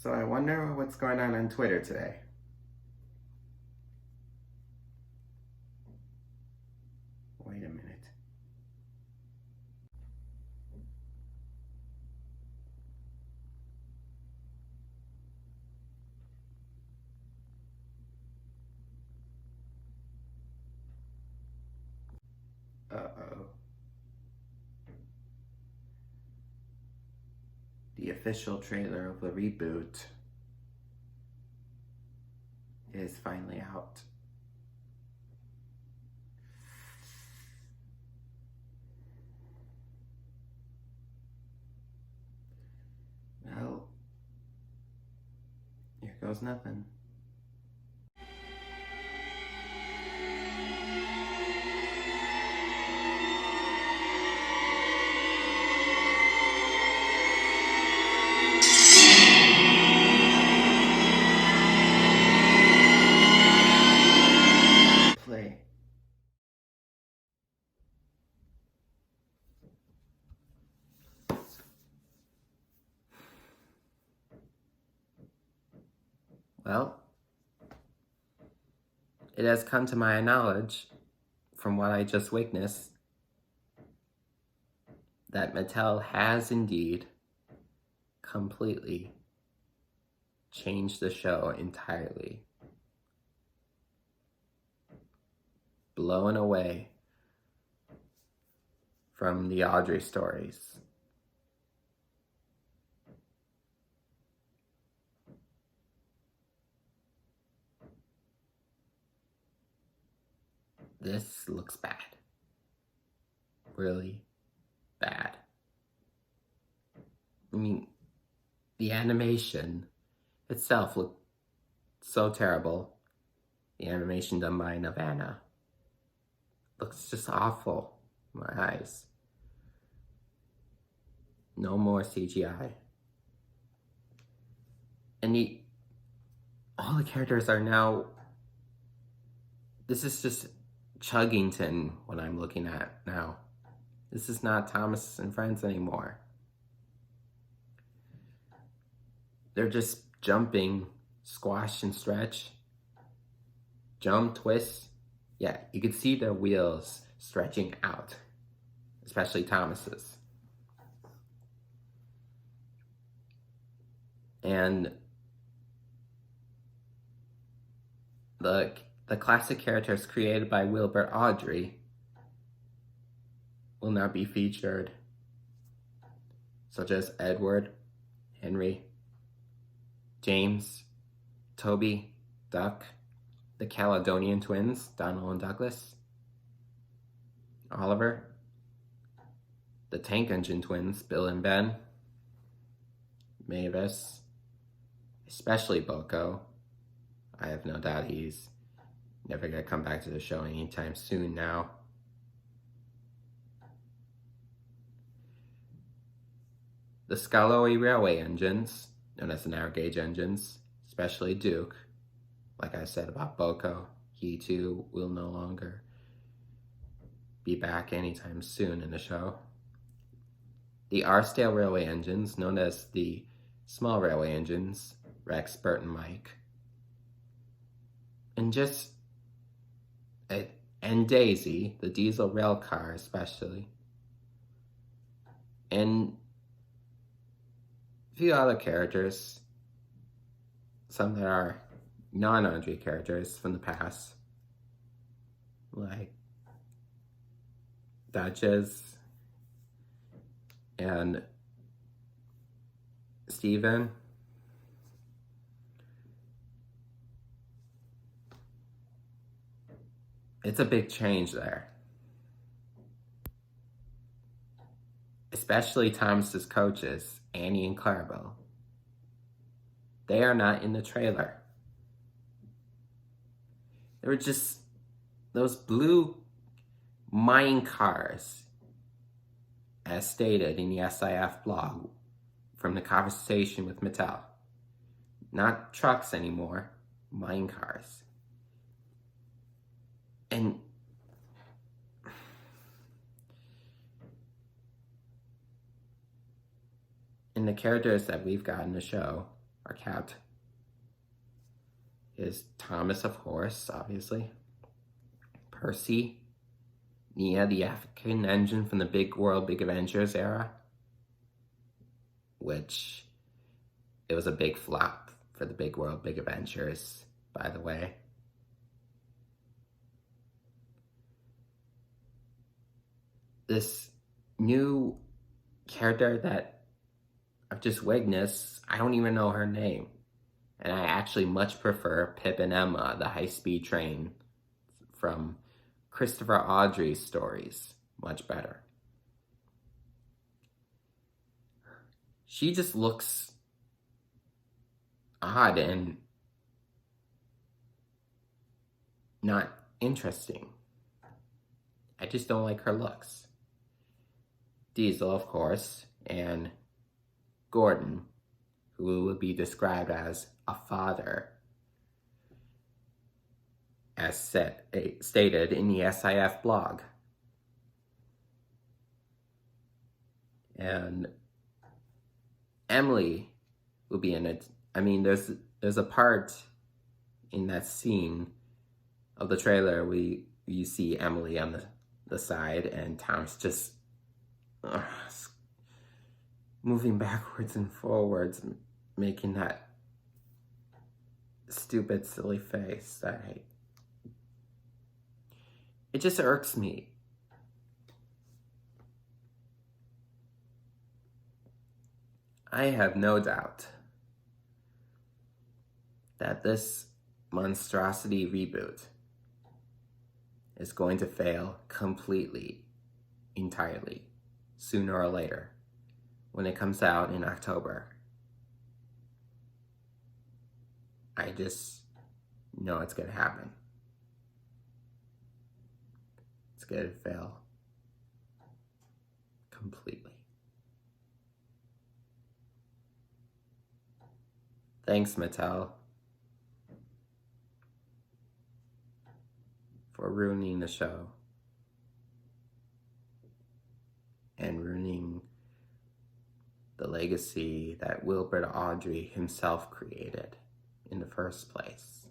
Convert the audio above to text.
So I wonder what's going on Twitter today. Wait a minute. Uh-oh. The official trailer of the reboot is finally out. Well, here goes nothing. Play. Well, it has come to my knowledge, from what I just witnessed, that Mattel has indeed completely changed the show entirely. Blown away from the Awdry stories. This looks bad. Really bad. I mean, the animation itself looked so terrible. The animation done by Nirvana looks just awful in my eyes. No more CGI. And all the characters are now, this is just Chuggington, what I'm looking at now. This is not Thomas and Friends anymore. They're just jumping, squash and stretch. Jump, twist. Yeah, you can see their wheels stretching out, especially Thomas's. And the classic characters created by Wilbur Awdry will not be featured, such as Edward, Henry, James, Toby, Duck, the Caledonian twins, Donald and Douglas, Oliver, the Tank Engine twins, Bill and Ben, Mavis, especially Boko. I have no doubt he's never going to come back to the show anytime soon now. The Sculloy Railway engines, known as the narrow gauge engines, especially Duke, like I said about Boko, he too will no longer be back anytime soon in the show. The Arstale Railway engines, known as the small railway engines, Rex, Bert, and Mike. And Daisy, the diesel rail car especially. And a few other characters, some that are non-Awdry characters from the past, like Duchess and Steven. It's a big change there. Especially Thomas's coaches, Annie and Clarabelle. They are not in the trailer. They were just those blue mine cars, as stated in the SIF blog from the conversation with Mattel. Not trucks anymore, mine cars. And the characters that we've got in the show, our cat is Thomas, of course, obviously. Percy, Nia, the African engine from the Big World, Big Adventures era, which it was a big flop for the Big World, Big Adventures, by the way. This new character that I've just witnessed, I don't even know her name. And I actually much prefer Pip and Emma, the high-speed train from Christopher Awdry's stories, much better. She just looks odd and not interesting. I just don't like her looks. Diesel, of course, and Gordon, who would be described as a father, as stated in the SIF blog. And Emily will be in it. I mean, there's a part in that scene of the trailer where you see Emily on the side and Tom's just moving backwards and forwards, making that stupid, silly face that I hate. It just irks me. I have no doubt that this monstrosity reboot is going to fail completely, entirely, sooner or later, when it comes out in October. I just know it's going to happen. It's going to fail completely. Thanks, Mattel, for ruining the show and ruining the legacy that Wilbur Awdry himself created in the first place.